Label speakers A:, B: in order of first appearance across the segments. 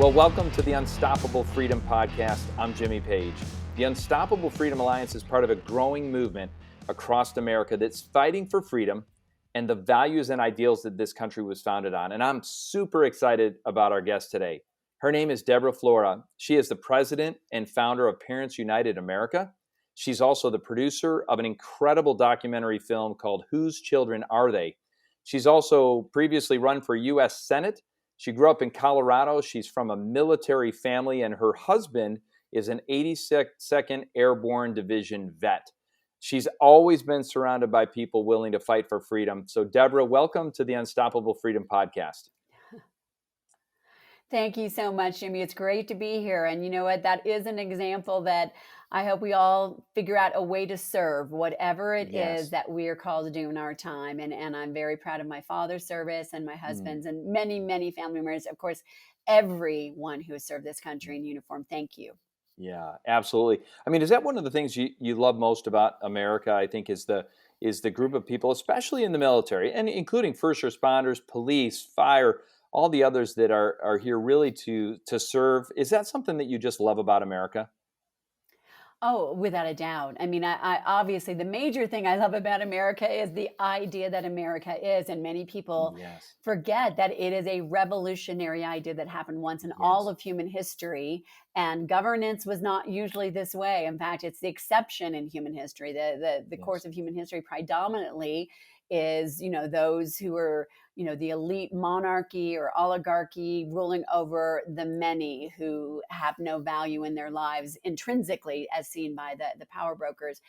A: Well, welcome to the Unstoppable Freedom Podcast. I'm Jimmy Page. The Unstoppable Freedom Alliance is part of a growing movement across America that's fighting for freedom and the values and ideals that this country was founded on. And I'm super excited about our guest today. Her name is DEBORAH FLORA. She is the president and founder of Parents United America. She's also the producer of an incredible documentary film called Whose Children Are They? She's also previously run for U.S. Senate. She grew up in Colorado. She's from a military family, and her husband is an 82nd Airborne Division vet. She's always been surrounded by people willing to fight for freedom. So, DEBORAH, welcome to the Unstoppable Freedom Podcast.
B: Thank you so much, Jimmy. It's great to be here. And you know what? That is an example that I hope we all figure out a way to serve whatever it is that we are called to do in our time. And I'm very proud of my father's service and my husband's and many, many family members. Of course, everyone who has served this country in uniform. Thank you.
A: Yeah, absolutely. I mean, is that one of the things you love most about America? I think is the group of people, especially in the military, and including first responders, police, fire, all the others that are here really to serve. Is that something that you just love about America?
B: Oh, without a doubt. I mean, I obviously the major thing I love about America is the idea that America is, and many people
A: Yes.
B: forget that it is a revolutionary idea that happened once in all of human history. And governance was not usually this way. In fact, it's the exception in human history. The course of human history predominantly is, those who are, the elite monarchy or oligarchy ruling over the many who have no value in their lives intrinsically, as seen by the power brokers.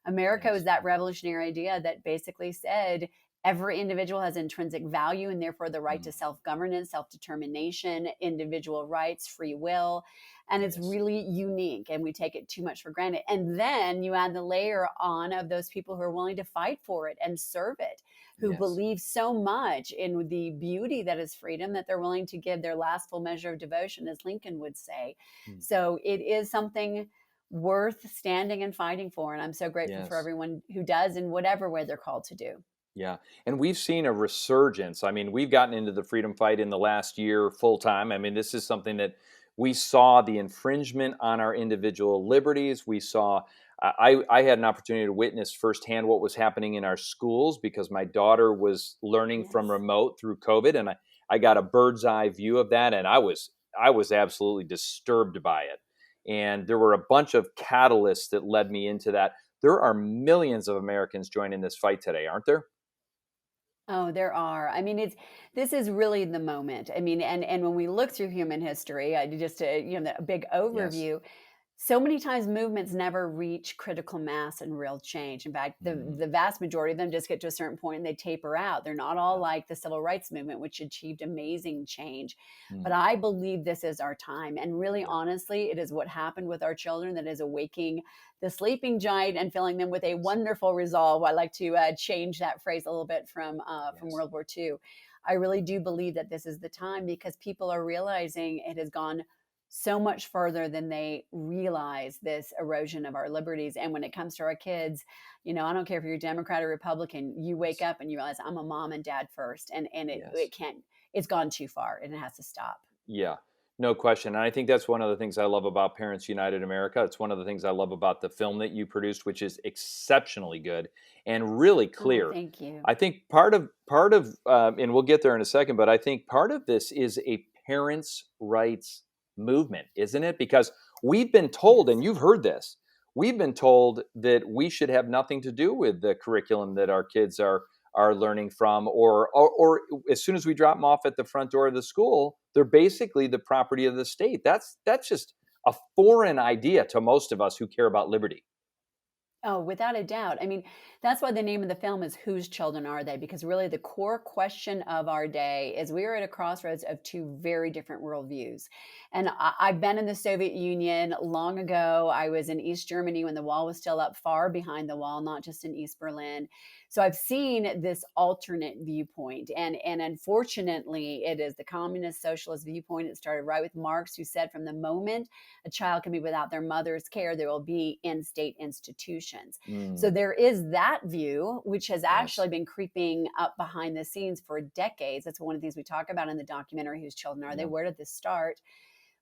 B: America was that revolutionary idea that basically said every individual has intrinsic value and therefore the right to self-governance, self-determination, individual rights, free will. And it's really unique, and we take it too much for granted. And then you add the layer on of those people who are willing to fight for it and serve it, who believe so much in the beauty that is freedom that they're willing to give their last full measure of devotion, as Lincoln would say. So it is something worth standing and fighting for. And I'm so grateful for everyone who does in whatever way they're called to do.
A: Yeah. And we've seen a resurgence. I mean, we've gotten into the freedom fight in the last year full time. I mean, this is something that we saw the infringement on our individual liberties. We saw, I had an opportunity to witness firsthand what was happening in our schools because my daughter was learning from remote through COVID. And I got a bird's eye view of that. And I was absolutely disturbed by it. And there were a bunch of catalysts that led me into that. There are millions of Americans joining this fight today, aren't there?
B: Oh, there are. I mean, this is really the moment. I mean, and when we look through human history, just a big overview, so many times movements never reach critical mass and real change. In fact, the vast majority of them just get to a certain point and they taper out. They're not all like the civil rights movement, which achieved amazing change. But I believe this is our time. And really, honestly, it is what happened with our children that is awaking the sleeping giant and filling them with a wonderful resolve. I like to change that phrase a little bit from World War II. I really do believe that this is the time because people are realizing it has gone so much further than they realize, this erosion of our liberties. And when it comes to our kids, I don't care if you're Democrat or Republican, you wake up and you realize I'm a mom and dad first. And it can't, it's gone too far and it has to stop.
A: Yeah, no question. And I think that's one of the things I love about Parents United America. It's one of the things I love about the film that you produced, which is exceptionally good and really clear.
B: Oh, thank you.
A: I think part of, and we'll get there in a second, but I think part of this is a parents' rights movement, isn't it? Because we've been told, and you've heard this, we've been told that we should have nothing to do with the curriculum that our kids are learning from, or as soon as we drop them off at the front door of the school, they're basically the property of the state. That's just a foreign idea to most of us who care about liberty.
B: Oh, without a doubt. I mean, that's why the name of the film is Whose Children Are They? Because really the core question of our day is we are at a crossroads of two very different worldviews. And I've been in the Soviet Union long ago. I was in East Germany when the wall was still up, far behind the wall, not just in East Berlin. So I've seen this alternate viewpoint. And unfortunately, it is the communist socialist viewpoint. It started right with Marx, who said from the moment a child can be without their mother's care, there will be in-state institutions. So there is that view, which has actually been creeping up behind the scenes for decades. That's one of the things we talk about in the documentary, Whose Children Are They? Where did this start?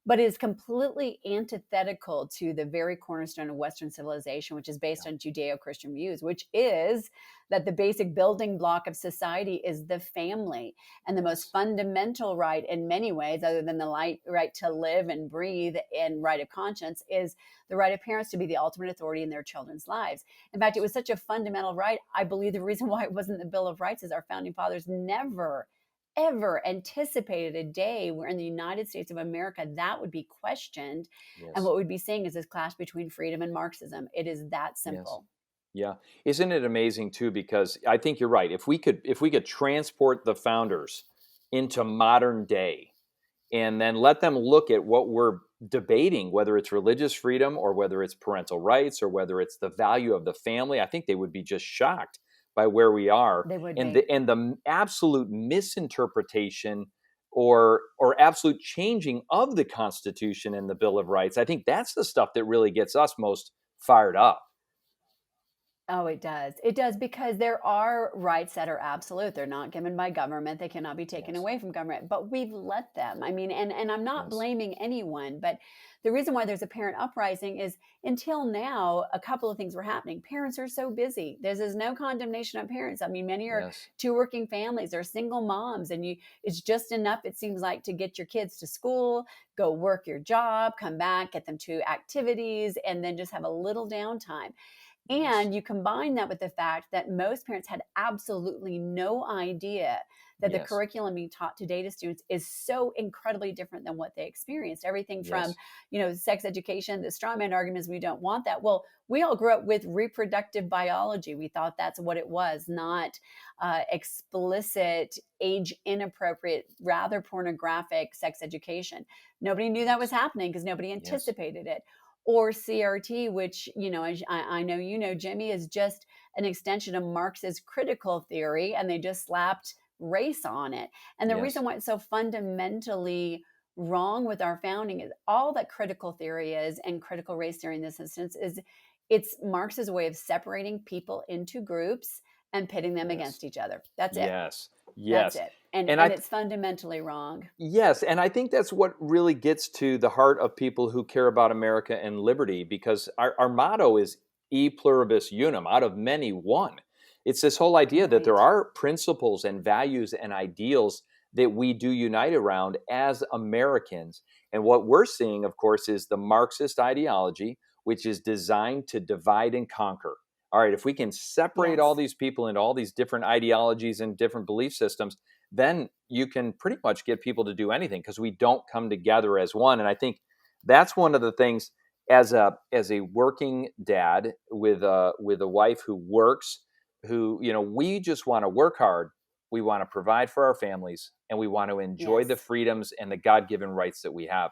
B: but is completely antithetical to the very cornerstone of Western civilization, which is based on Judeo-Christian views, which is that the basic building block of society is the family. And the most fundamental right in many ways, other than the right to live and breathe and right of conscience, is the right of parents to be the ultimate authority in their children's lives. In fact, it was such a fundamental right. I believe the reason why it wasn't the Bill of Rights is our founding fathers never ever anticipated a day where in the United States of America that would be questioned. And what we'd be seeing is this clash between freedom and Marxism. It is that simple.
A: Yeah. Isn't it amazing too? Because I think you're right. If we could transport the founders into modern day and then let them look at what we're debating, whether it's religious freedom or whether it's parental rights or whether it's the value of the family, I think they would be just shocked by where we are.
B: They would
A: and
B: be.
A: the absolute misinterpretation or absolute changing of the Constitution and the Bill of Rights. I think that's the stuff that really gets us most fired up.
B: Oh, it does. It does, because there are rights that are absolute. They're not given by government. They cannot be taken away from government, but we've let them. I mean, and I'm not blaming anyone, but the reason why there's a parent uprising is until now, a couple of things were happening. Parents are so busy. There's no condemnation on parents. I mean, many are two working families or single moms, and it's just enough, it seems like, to get your kids to school, go work your job, come back, get them to activities, and then just have a little downtime. And you combine that with the fact that most parents had absolutely no idea that the curriculum being taught today to students is so incredibly different than what they experienced. Everything from, sex education, the strawman arguments, we don't want that. Well, we all grew up with reproductive biology. We thought that's what it was, not explicit, age inappropriate, rather pornographic sex education. Nobody knew that was happening because nobody anticipated it. Or CRT, which, I know, Jimmy, is just an extension of Marx's critical theory, and they just slapped race on it. And the reason why it's so fundamentally wrong with our founding is all that critical theory is, and critical race theory in this instance, is it's Marx's way of separating people into groups and pitting them against each other. That's it.
A: Yes.
B: That's it. And it's fundamentally wrong.
A: Yes. And I think that's what really gets to the heart of people who care about America and liberty, because our motto is e pluribus unum, out of many, one. It's this whole idea that there are principles and values and ideals that we do unite around as Americans. And what we're seeing, of course, is the Marxist ideology, which is designed to divide and conquer. All right, if we can separate all these people into all these different ideologies and different belief systems, then you can pretty much get people to do anything, because we don't come together as one. And I think that's one of the things, as a working dad with a wife who works, who, we just want to work hard. We want to provide for our families, and we want to enjoy the freedoms and the God-given rights that we have.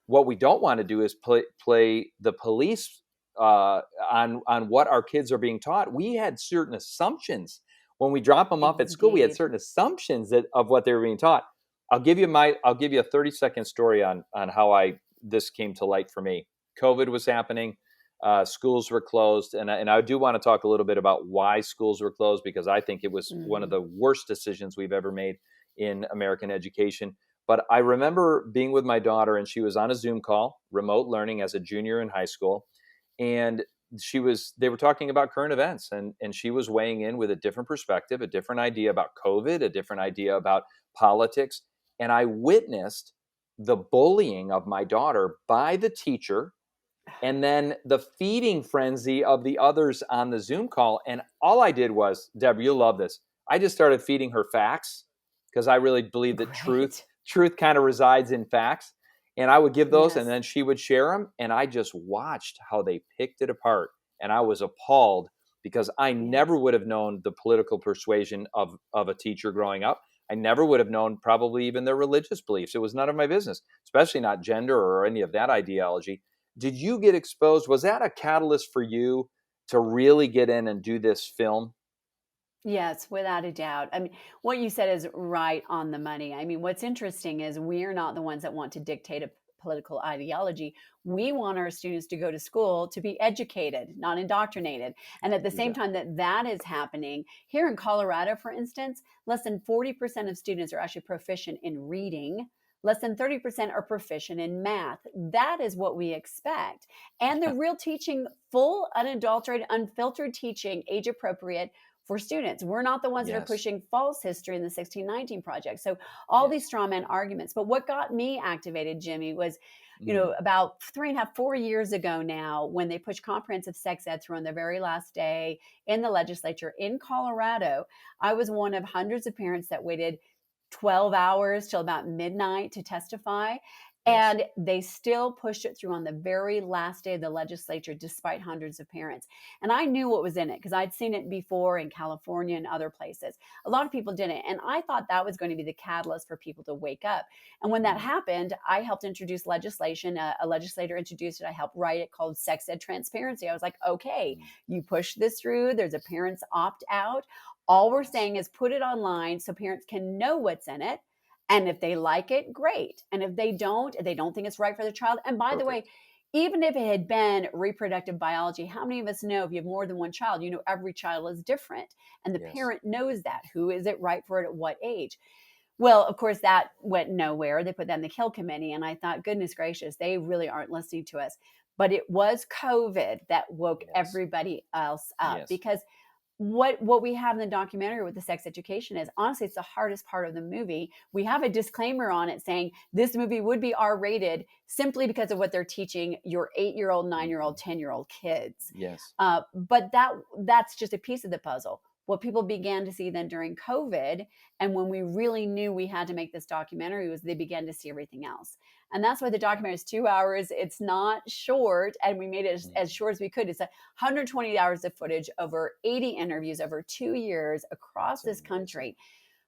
A: What we don't want to do is play the police on what our kids are being taught. We had certain assumptions when we drop them off at school. We had certain assumptions of what they were being taught. I'll give you a 30-second story on how this came to light for me. COVID was happening. Schools were closed. And I do want to talk a little bit about why schools were closed, because I think it was one of the worst decisions we've ever made in American education. But I remember being with my daughter, and she was on a Zoom call, remote learning, as a junior in high school. And they were talking about current events, and she was weighing in with a different perspective, a different idea about COVID, a different idea about politics. And I witnessed the bullying of my daughter by the teacher, and then the feeding frenzy of the others on the Zoom call. And all I did was, Deborah, you'll love this, I just started feeding her facts, because I really believe that truth kind of resides in facts. And I would give those, and then she would share them. And I just watched how they picked it apart. And I was appalled, because I never would have known the political persuasion of a teacher growing up. I never would have known probably even their religious beliefs. It was none of my business, especially not gender or any of that ideology. Did you get exposed? Was that a catalyst for you to really get in and do this film?
B: Yes, without a doubt. I mean, what you said is right on the money. I mean, what's interesting is we're not the ones that want to dictate a political ideology. We want our students to go to school to be educated, not indoctrinated. And at the same time that is happening, here in Colorado, for instance, less than 40% of students are actually proficient in reading, less than 30% are proficient in math. That is what we expect. And the real teaching, full, unadulterated, unfiltered teaching, age appropriate for students. We're not the ones that are pushing false history in the 1619 Project. So all these straw man arguments. But what got me activated, Jimmy, was about 3.5, 4 years ago now, when they pushed comprehensive sex ed through on the very last day in the legislature in Colorado. I was one of hundreds of parents that waited 12 hours till about midnight to testify. And they still pushed it through on the very last day of the legislature, despite hundreds of parents. And I knew what was in it because I'd seen it before in California and other places. A lot of people didn't. And I thought that was going to be the catalyst for people to wake up. And when that happened, I helped introduce legislation. A legislator introduced it. I helped write it, called Sex Ed Transparency. I was like, okay, you push this through. There's a parents opt out. All we're saying is put it online so parents can know what's in it. And if they like it, great. And if they don't think it's right for their child. And by the way, even if it had been reproductive biology, how many of us know if you have more than one child, every child is different. And the parent knows that. Who is it right for it at what age? Well, of course, that went nowhere. They put that in the kill committee. And I thought, goodness gracious, they really aren't listening to us. But it was COVID that woke everybody else up because what we have in the documentary with the sex education is, honestly, it's the hardest part of the movie. We have a disclaimer on it saying this movie would be R-rated simply because of what they're teaching your 8-year-old, 9-year-old, 10-year-old kids. But that's just a piece of the puzzle. What people began to see then during COVID, and when we really knew we had to make this documentary, was they began to see everything else. And that's why the documentary is 2 hours. It's not short, and we made it as short as we could. It's 120 hours of footage, over 80 interviews over 2 years across this country.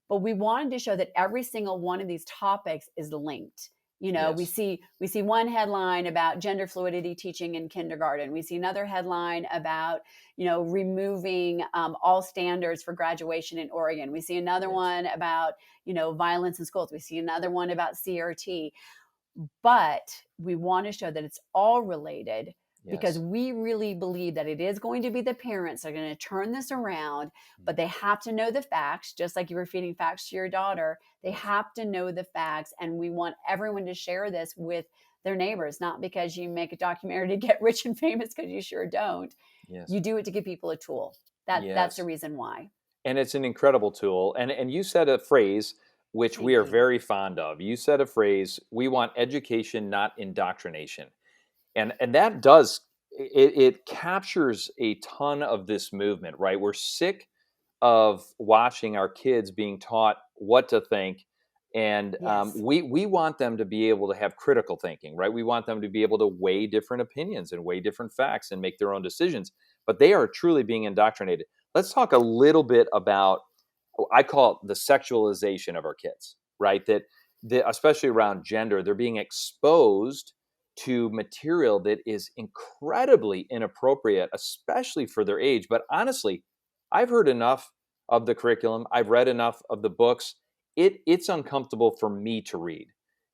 B: But we wanted to show that every single one of these topics is linked. We see one headline about gender fluidity teaching in kindergarten. We see another headline about, removing all standards for graduation in Oregon. We see another one about, violence in schools. We see another one about CRT. But we want to show that it's all related because we really believe that it is going to be the parents that are going to turn this around, but they have to know the facts, just like you were feeding facts to your daughter. They have to know the facts, and we want everyone to share this with their neighbors, not because you make a documentary to get rich and famous, because you sure don't. You do it to give people a tool. That's the reason why.
A: And it's an incredible tool. And you said a phrase which we are very fond of. You said a phrase, we want education, not indoctrination. And that does, it captures a ton of this movement, right? We're sick of watching our kids being taught what to think. And we want them to be able to have critical thinking, right? We want them to be able to weigh different opinions and weigh different facts and make their own decisions. But they are truly being indoctrinated. Let's talk a little bit about, I call it the sexualization of our kids, right? That especially around gender, they're being exposed to material that is incredibly inappropriate, especially for their age. But honestly, I've heard enough of the curriculum. I've read enough of the books. It's uncomfortable for me to read.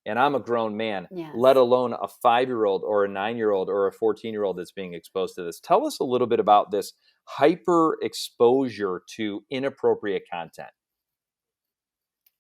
A: And I'm a grown man, let alone a 5-year-old or a 9-year-old or a 14-year-old that's being exposed to this. Tell us a little bit about this hyper exposure to inappropriate content.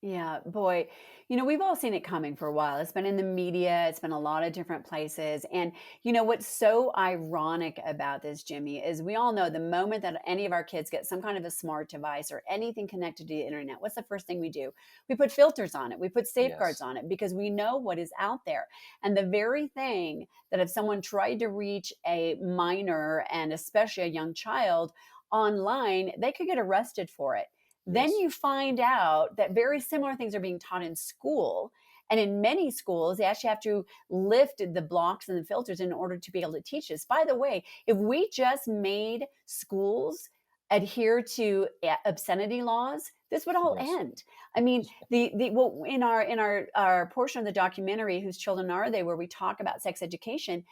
B: Yeah, boy, we've all seen it coming for a while. It's been in the media, it's been a lot of different places. And what's so ironic about this, Jimmy, is we all know the moment that any of our kids get some kind of a smart device or anything connected to the internet, what's the first thing we do? We put filters on it. We put safeguards on it because we know what is out there. And the very thing that if someone tried to reach a minor, and especially a young child, online, they could get arrested for it. Then you find out that very similar things are being taught in school. And in many schools, they actually have to lift the blocks and the filters in order to be able to teach this. By the way, if we just made schools adhere to obscenity laws, this would all end. I mean, in our portion of the documentary, Whose Children Are They?, where we talk about sex education,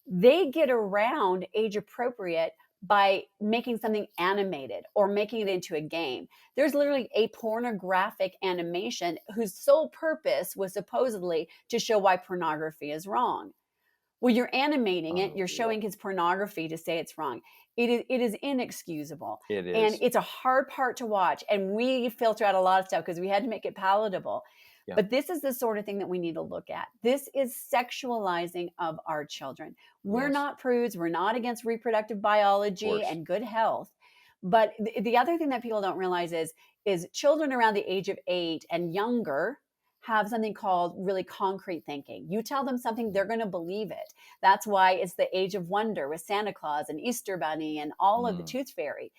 B: they get around age appropriate by making something animated or making it into a game. There's literally a pornographic animation whose sole purpose was supposedly to show why pornography is wrong. Well, you're animating it, you're showing his pornography to say it's wrong. It is inexcusable.
A: It is.
B: And it's a hard part to watch. And we filter out a lot of stuff because we had to make it palatable.
A: Yeah.
B: But this is the sort of thing that we need to look at. This is sexualizing of our children. We're
A: Yes.
B: not prudes. We're not against reproductive biology and good health. But the other thing that people don't realize is children around the age of 8 and younger have something called really concrete thinking. You tell them something, they're going to believe it. That's why it's the age of wonder with Santa Claus and Easter Bunny and all of the Tooth Fairy.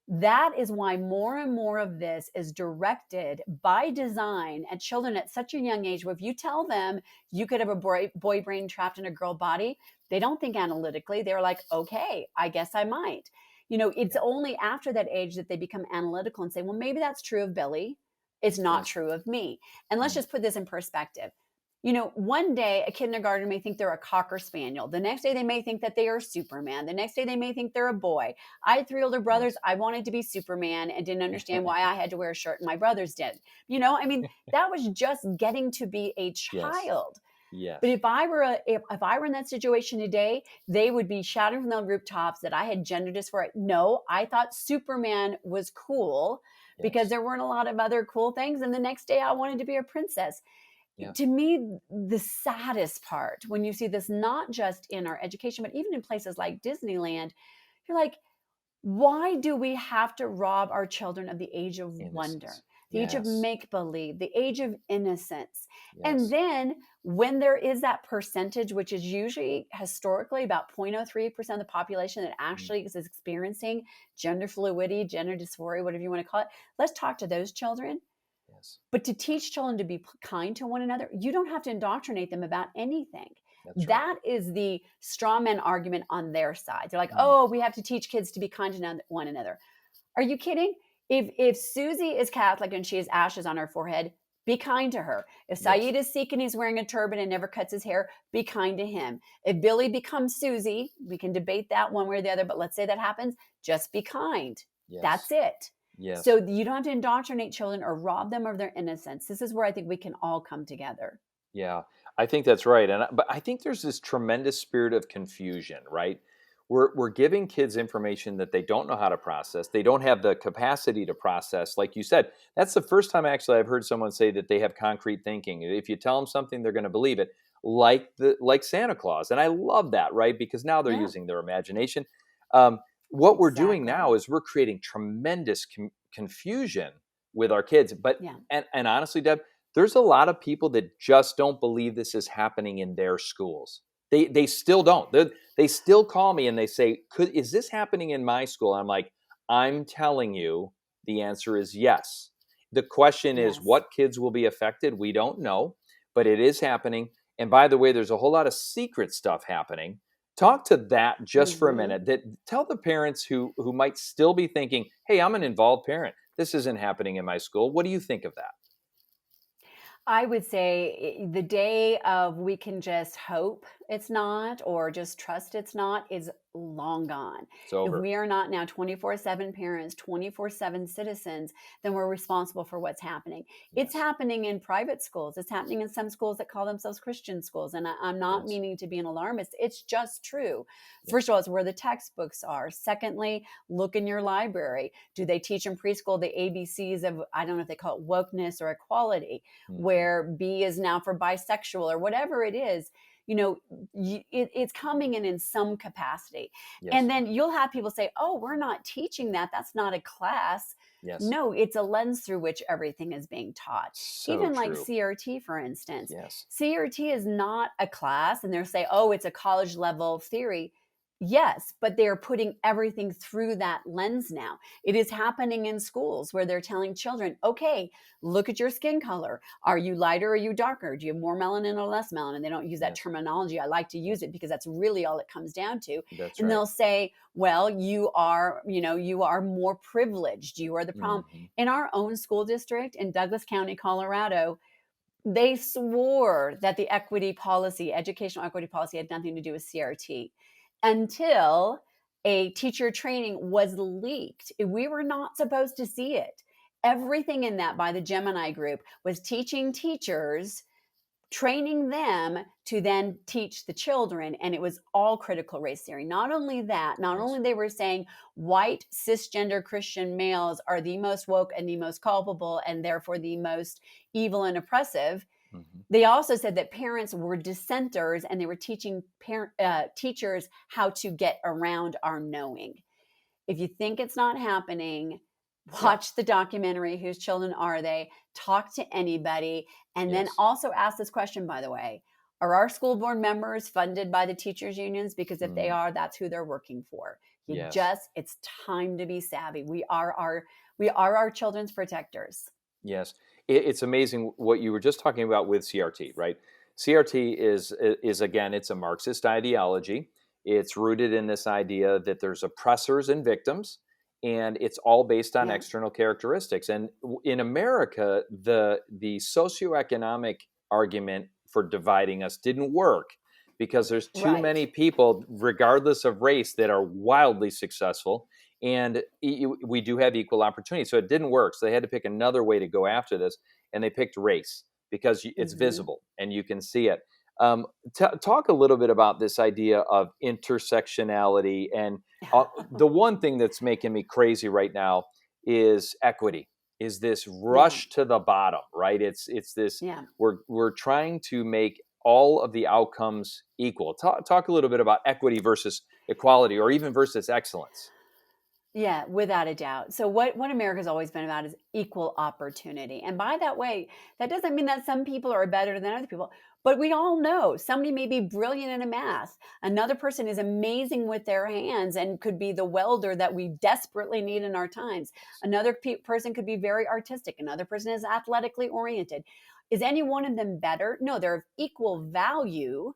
B: That is why more and more of this is directed by design at children at such a young age. Where if you tell them you could have a boy brain trapped in a girl body, they don't think analytically. They're like, okay, I guess I might. It's only after that age that they become analytical and say, well, maybe that's true of Billy. It's not true of me. And let's just put this in perspective. One day a kindergartner may think they're a Cocker Spaniel. The next day they may think that they are Superman. The next day they may think they're a boy. I had 3 older brothers. Yes. I wanted to be Superman and didn't understand why I had to wear a shirt and my brothers did. That was just getting to be a child.
A: Yes.
B: But if I were in that situation today, they would be shouting from the rooftops that I had gender dysphoria. No, I thought Superman was cool because there weren't a lot of other cool things. And the next day I wanted to be a princess. Yeah. To me, the saddest part when you see this, not just in our education, but even in places like Disneyland, you're like, why do we have to rob our children of the age of wonder, the age of make-believe, the age of innocence? And then when there is that percentage, which is usually historically about 0.03% of the population that actually is experiencing gender fluidity, gender dysphoria, whatever you want to call it, let's talk to those children. But to teach children to be kind to one another, you don't have to indoctrinate them about anything. That is the straw man argument on their side. They're like, oh, we have to teach kids to be kind to one another. Are you kidding? If Susie is Catholic and she has ashes on her forehead, be kind to her. If Saeed is Sikh and he's wearing a turban and never cuts his hair, be kind to him. If Billy becomes Susie, we can debate that one way or the other, but let's say that happens, just be kind. That's it. Yes. So you don't have to indoctrinate children or rob them of their innocence. This is where I think we can all come together.
A: Yeah, I think that's right. But I think there's this tremendous spirit of confusion, right? We're giving kids information that they don't know how to process. They don't have the capacity to process. Like you said, that's the first time actually I've heard someone say that they have concrete thinking. If you tell them something, they're going to believe it, like Santa Claus. And I love that, right? Because now they're using their imagination. What we're doing now is we're creating tremendous confusion with our kids. But and honestly, Deb, there's a lot of people that just don't believe this is happening in their schools. They still don't. They still call me and they say, is this happening in my school? I'm like, I'm telling you, the answer is yes. The question is, what kids will be affected? We don't know, but it is happening. And by the way, there's a whole lot of secret stuff happening. Talk to that just for a minute. Tell the parents who might still be thinking, hey, I'm an involved parent. This isn't happening in my school. What do you think of that?
B: I would say the day of we can just hope it's not or just trust it's not is long gone.
A: It's over.
B: If we are not now 24/7 parents, 24/7 citizens, then we're responsible for what's happening. It's happening in private schools. It's happening in some schools that call themselves Christian schools. And I'm not meaning to be an alarmist. It's just true. First of all, it's where the textbooks are. Secondly, look in your library. Do they teach in preschool the ABCs of, I don't know if they call it wokeness or equality, where B is now for bisexual or whatever it is? It's coming in some capacity. And then you'll have people say, oh, we're not teaching that. That's not a class. No, it's a lens through which everything is being taught.
A: So
B: even
A: true.
B: Like CRT, for instance. CRT is not a class, and they'll say, oh, it's a college level theory. Yes, but they're putting everything through that lens now. It is happening in schools where they're telling children, okay, look at your skin color. Are you lighter or are you darker? Do you have more melanin or less melanin? They don't use that terminology. I like to use it because that's really all it comes down to. And they'll say, well, you are more privileged. You are the problem. In our own school district in Douglas County, Colorado, they swore that the educational equity policy had nothing to do with CRT. Until a teacher training was leaked. We were not supposed to see it. Everything in that by the Gemini group was teaching teachers training them to then teach the children. And it was all critical race theory. Not only that, not only they were saying white cisgender Christian males are the most woke and the most culpable and therefore the most evil and oppressive. They also said that parents were dissenters and they were teaching teachers how to get around our knowing. If you think it's not happening, watch the documentary, Whose Children Are They? Talk to anybody. And then also ask this question, by the way, are our school board members funded by the teachers unions? Because if they are, that's who they're working for. It's time to be savvy. We are our children's protectors.
A: Yes. It's amazing what you were just talking about with CRT, right? CRT is again, it's a Marxist ideology. It's rooted in this idea that there's oppressors and victims, and it's all based on external characteristics. And in America, the socioeconomic argument for dividing us didn't work because there's too many people, regardless of race, that are wildly successful. And we do have equal opportunity. So it didn't work. So they had to pick another way to go after this. And they picked race because it's visible and you can see it. Talk a little bit about this idea of intersectionality. And the one thing that's making me crazy right now is equity, is this rush to the bottom, right? It's this, we're trying to make all of the outcomes equal. Talk a little bit about equity versus equality, or even versus excellence.
B: Yeah, without a doubt. So what America's always been about is equal opportunity. And by that way, that doesn't mean that some people are better than other people, but we all know somebody may be brilliant in math. Another person is amazing with their hands and could be the welder that we desperately need in our times. Another person could be very artistic. Another person is athletically oriented. Is any one of them better? No, they're of equal value.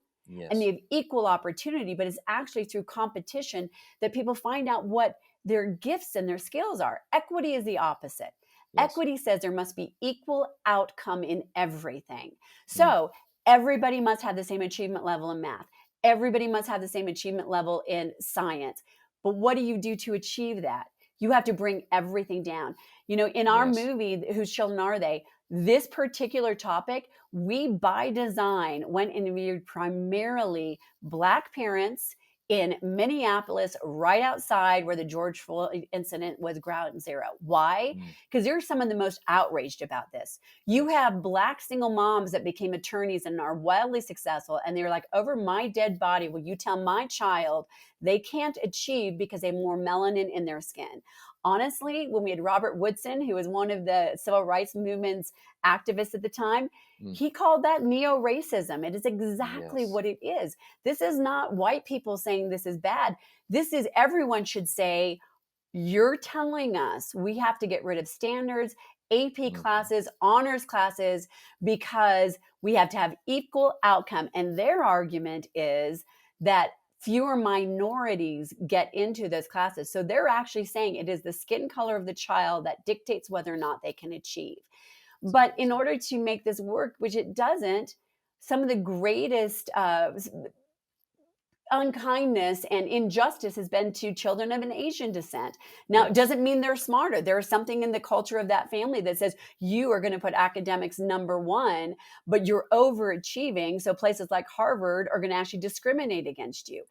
B: And they have equal opportunity, but it's actually through competition that people find out what their gifts and their skills are. Equity is the opposite. Equity says there must be equal outcome in everything. So everybody must have the same achievement level in math. Everybody must have the same achievement level in science. But what do you do to achieve that? You have to bring everything down. You know, in our movie, Whose Children Are They? This particular topic, we by design went and interviewed primarily Black parents in Minneapolis, right outside where the George Floyd incident was ground zero. Why? Because they're some of the most outraged about this. You have Black single moms that became attorneys and are wildly successful, and they're like, over my dead body, will you tell my child they can't achieve because they have more melanin in their skin? Honestly, when we had Robert Woodson, who was one of the civil rights movement's activists at the time, he called that neo-racism. It is exactly what it is. This is not white people saying this is bad. This is everyone should say, you're telling us we have to get rid of standards, AP classes, honors classes, because we have to have equal outcome. And their argument is that fewer minorities get into those classes. So they're actually saying it is the skin color of the child that dictates whether or not they can achieve. But in order to make this work, which it doesn't, some of the greatest unkindness and injustice has been to children of an Asian descent. Now, it doesn't mean they're smarter. There is something in the culture of that family that says you are going to put academics number one, but you're overachieving. So places like Harvard are going to actually discriminate against you.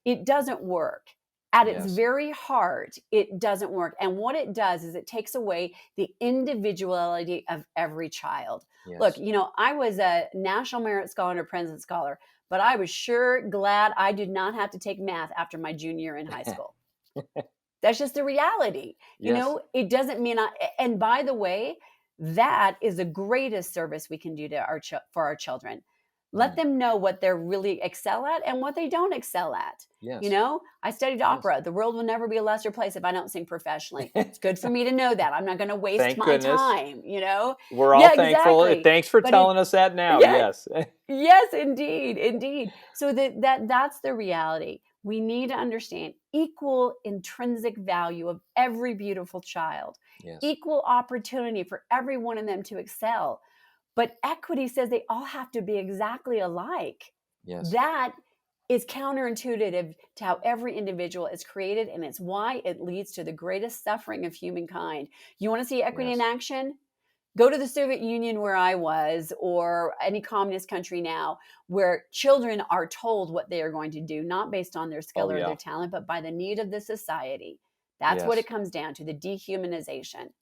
B: It doesn't work. At its very heart, it doesn't work. And what it does is it takes away the individuality of every child. Look, you know, I was a National Merit Scholar and a President's Scholar, but I was sure glad I did not have to take math after my junior year in high school. That's just the reality. You know, it doesn't mean and by the way, that is the greatest service we can do to for our children. Let them know what they're really excel at and what they don't excel at. You know, I studied opera. The world will never be a lesser place if I don't sing professionally. It's good for me to know that. I'm not going to waste my time, you know?
A: We're all thankful. Exactly. Thanks for telling us that now. Yes,
B: indeed. Indeed. So that's the reality. We need to understand equal intrinsic value of every beautiful child, equal opportunity for every one of them to excel. But equity says they all have to be exactly alike. That is counterintuitive to how every individual is created, and it's why it leads to the greatest suffering of humankind. You want to see equity in action? Go to the Soviet Union where I was, or any communist country now, where children are told what they are going to do, not based on their skill
A: Oh,
B: or
A: yeah.
B: their talent, but by the need of the society. That's what it
A: Yes.
B: comes down to, the dehumanization.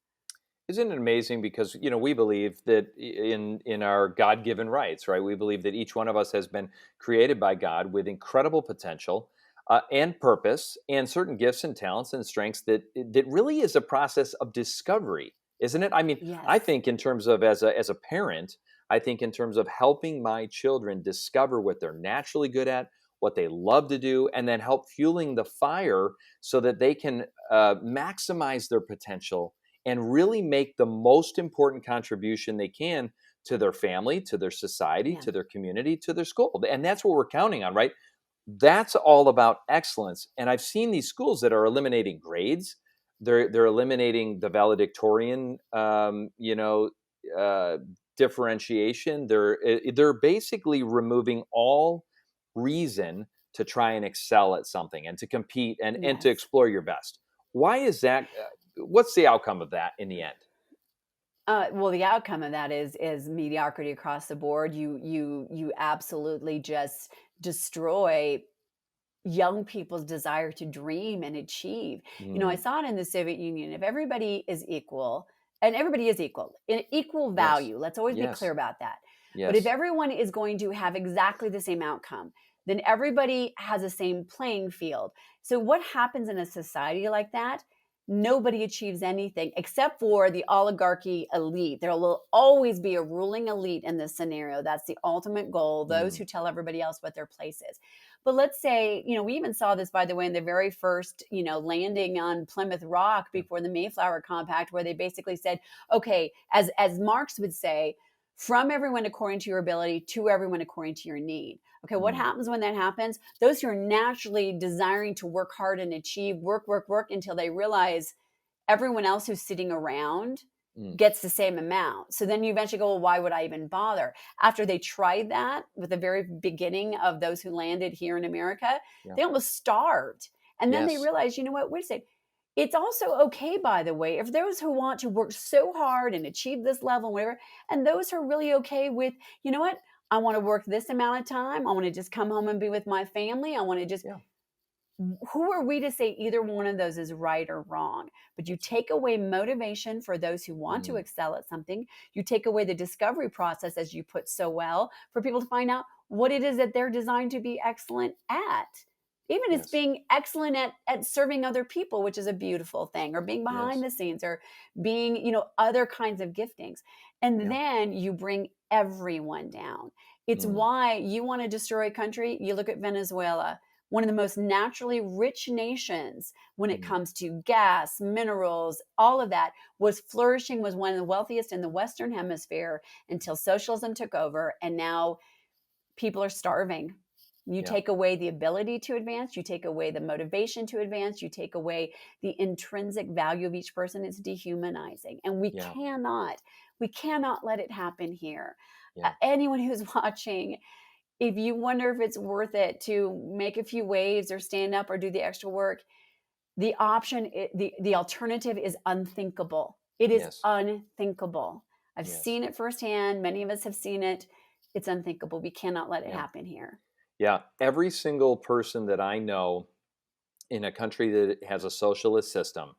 A: Isn't it amazing? Because we believe that in our God-given rights, right? We believe that each one of us has been created by God with incredible potential and purpose, and certain gifts and talents and strengths that really is a process of discovery, isn't it? I mean, I
B: Yes.
A: think in terms of as a parent, I think in terms of helping my children discover what they're naturally good at, what they love to do, and then help fueling the fire so that they can maximize their potential and really make the most important contribution they can to their family, to their society,
B: Yeah.
A: to their community, to their school. And that's what we're counting on, right? That's all about excellence. And I've seen these schools that are eliminating grades. They're eliminating the valedictorian, uh, differentiation. They're basically removing all reason to try and excel at something and to compete and to
B: Yes.
A: explore your best. Why is that? What's the outcome of that in the end?
B: Well, the outcome of that is mediocrity across the board. You absolutely just destroy young people's desire to dream and achieve. I
A: Mm,
B: saw it in the Soviet Union. If everybody is equal, and everybody is equal, in equal
A: yes,
B: value, let's always be clear
A: yes,
B: about that. But if
A: yes.
B: everyone is going to have exactly the same outcome, then everybody has the same playing field. So what happens in a society like that? Nobody achieves anything except for the oligarchy elite. There will always be a ruling elite in this scenario. That's the ultimate goal, those
A: Mm,
B: who tell everybody else what their place is. But let's say, we even saw this, by the way, in the very first, landing on Plymouth Rock
A: yeah,
B: before the Mayflower Compact, where they basically said, okay, as Marx would say, from everyone according to your ability to everyone according to your need. Okay, what
A: mm,
B: happens when that happens? Those who are naturally desiring to work hard and achieve, work until they realize everyone else who's sitting around
A: mm,
B: gets the same amount. So then you eventually go, well, why would I even bother? After they tried that with the very beginning of those who landed here in America,
A: yeah.
B: they almost starved. And then they
A: Yes.
B: realized, you know what, wait a second. It's also okay, by the way, if those who want to work so hard and achieve this level, whatever, and those who are really okay with, you know what, I want to work this amount of time. I want to just come home and be with my family. I want to just,
A: Yeah.
B: who are we to say either one of those is right or wrong? But you
A: That's
B: take away motivation for those who want to
A: mm,
B: excel at something. You take away the discovery process, as you put so well, for people to find out what it is that they're designed to be excellent at. Even it's
A: yes.
B: being excellent at serving other people, which is a beautiful thing, or being behind
A: Yes.
B: the scenes, or being, other kinds of giftings. And
A: Yeah.
B: then you bring everyone down. It's
A: Mm,
B: why you want to destroy a country. You look at Venezuela, one of the most naturally rich nations when it
A: mm,
B: comes to gas, minerals, all of that, was flourishing, was one of the wealthiest in the Western Hemisphere until socialism took over. And now people are starving. You
A: yeah.
B: take away the ability to advance, you take away the motivation to advance, you take away the intrinsic value of each person. It's dehumanizing. And
A: Yeah.
B: we cannot let it happen here.
A: Yeah.
B: Anyone who's watching, if you wonder if it's worth it to make a few waves or stand up or do the extra work, the alternative is unthinkable. It is
A: Yes.
B: unthinkable. I've
A: Yes.
B: seen it firsthand. Many of us have seen it. It's unthinkable. We cannot let it
A: Yeah.
B: happen here.
A: Yeah. Every single person that I know in a country that has a socialist system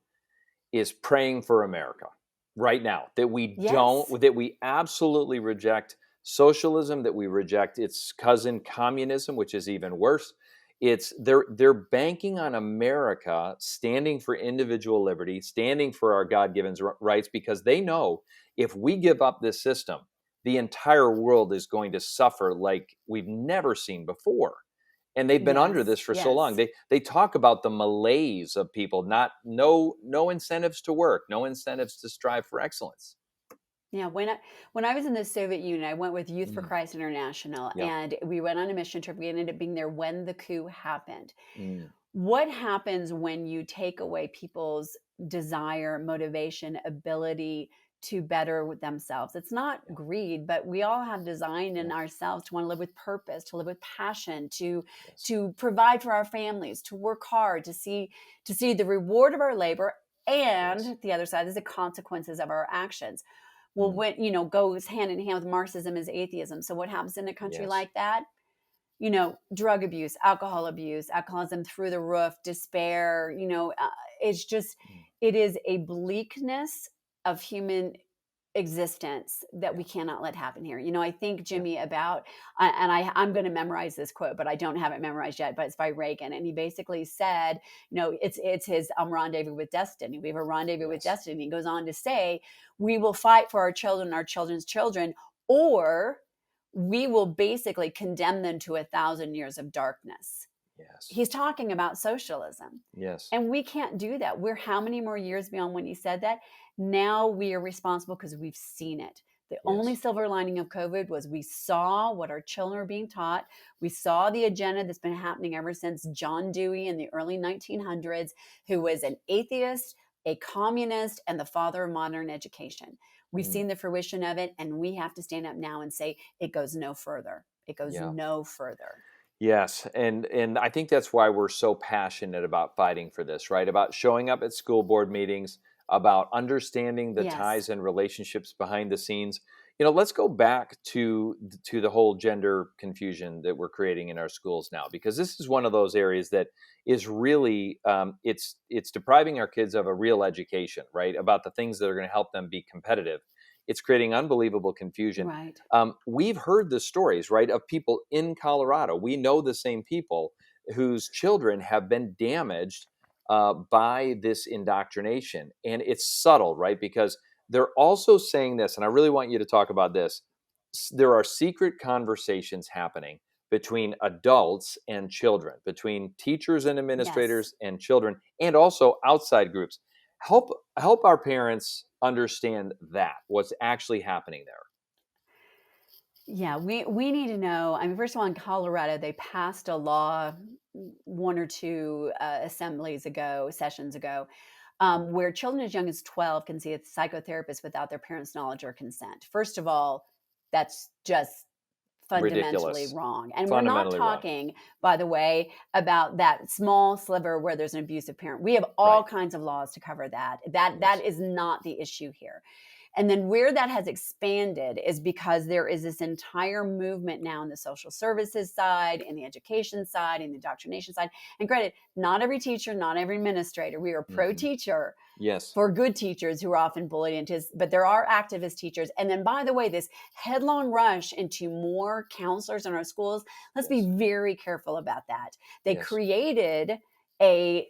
A: is praying for America right now,
B: Yes.
A: that we absolutely reject socialism, that we reject its cousin communism, which is even worse. They're banking on America standing for individual liberty, standing for our God-given rights, because they know if we give up this system, the entire world is going to suffer like we've never seen before. And they've been under
B: Yes.
A: this for so long.
B: Yes.
A: They talk about the malaise of people, not no incentives to work, no incentives to strive for excellence.
B: Yeah, when I was in the Soviet Union, I went with Youth for
A: Mm,
B: Christ International,
A: yeah.
B: and we went on a mission trip. We ended up being there when the coup happened.
A: Mm,
B: What happens when you take away people's desire, motivation, ability to better with themselves? It's not
A: yeah.
B: greed, but we all have design in
A: Yes.
B: ourselves to want to live with purpose, to live with passion, to
A: Yes.
B: to provide for our families, to work hard, to see the reward of our labor
A: Yes.
B: and the other side is the consequences of our actions. Well, when, goes hand in hand with Marxism is atheism. So what happens in a country like that? Drug abuse, alcoholism through the roof, despair, it's just, it is a bleakness of human existence that we cannot let happen here. I think, Jimmy, about, and I'm going to memorize this quote, but I don't have it memorized yet, but it's by Reagan. And he basically said, it's his rendezvous with destiny. We have a rendezvous with destiny. He goes on to say, we will fight for our children, our children's children, or we will basically condemn them to 1,000 years of darkness.
A: Yes.
B: He's talking about socialism.
A: Yes.
B: And we can't do that. We're how many more years beyond when he said that? Now we are responsible because we've seen it. The only silver lining of COVID was we saw what our children are being taught. We saw the agenda that's been happening ever since John Dewey in the early 1900s, who was an atheist, a communist, and the father of modern education. We've seen the fruition of it, and we have to stand up now and say it goes no further. It goes no further.
A: Yes, and I think that's why we're so passionate about fighting for this, right? About showing up at school board meetings, about understanding the ties and relationships behind the scenes. Let's go back to the whole gender confusion that we're creating in our schools now, because this is one of those areas that is really it's depriving our kids of a real education, right? About the things that are going to help them be competitive. It's creating unbelievable confusion.
B: Right.
A: We've heard the stories, right, of people in Colorado. We know the same people whose children have been damaged by this indoctrination. And it's subtle, right? Because they're also saying this, and I really want you to talk about this. There are secret conversations happening between adults and children, between teachers and administrators and children, and also outside groups. Help our parents understand that, what's actually happening there.
B: Yeah, we need to know. I mean, first of all, in Colorado, they passed a law one or two sessions ago, where children as young as 12 can see a psychotherapist without their parents' knowledge or consent. First of all, that's just fundamentally
A: Ridiculous.
B: Wrong. And we're not talking, by the way, about that small sliver where there's an abusive parent. We have all kinds of laws to cover that. That is not the issue here. And then where that has expanded is because there is this entire movement now in the social services side, in the education side, in the indoctrination side. And granted, not every teacher, not every administrator. We are pro-teacher.
A: Yes.
B: For good teachers who are often bullied into, but there are activist teachers. And then, by the way, this headlong rush into more counselors in our schools, let's be very careful about that. They created a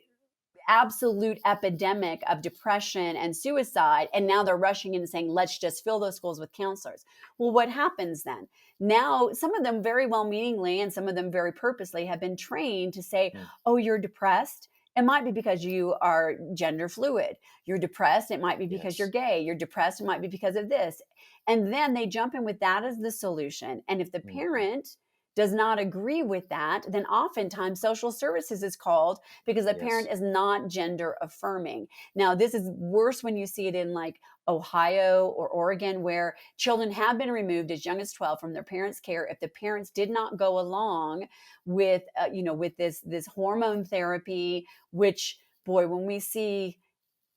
B: absolute epidemic of depression and suicide, and now they're rushing in and saying, let's just fill those schools with counselors. Well, what happens then? Now, some of them very well-meaningly and some of them very purposely have been trained to say, oh, you're depressed? It might be because you are gender fluid. You're depressed. It might be because you're gay. You're depressed. It might be because of this. And then they jump in with that as the solution. And if the parent does not agree with that, then oftentimes social services is called because the parent is not gender affirming. Now, this is worse when you see it in like Ohio or Oregon, where children have been removed as young as 12 from their parents' care if the parents did not go along with, with this hormone therapy, which, boy, when we see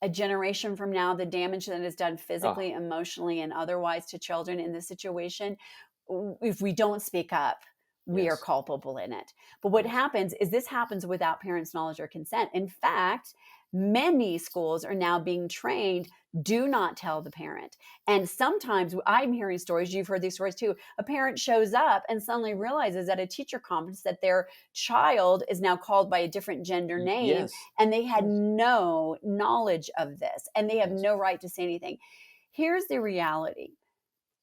B: a generation from now, the damage that is done physically, emotionally, and otherwise to children in this situation, if we don't speak up, we are culpable in it. But what happens is this happens without parents' knowledge or consent. In fact, many schools are now being trained, do not tell the parent. And sometimes I'm hearing stories, you've heard these stories too, a parent shows up and suddenly realizes at a teacher conference that their child is now called by a different gender name, and they had no knowledge of this, and they have no right to say anything. Here's the reality.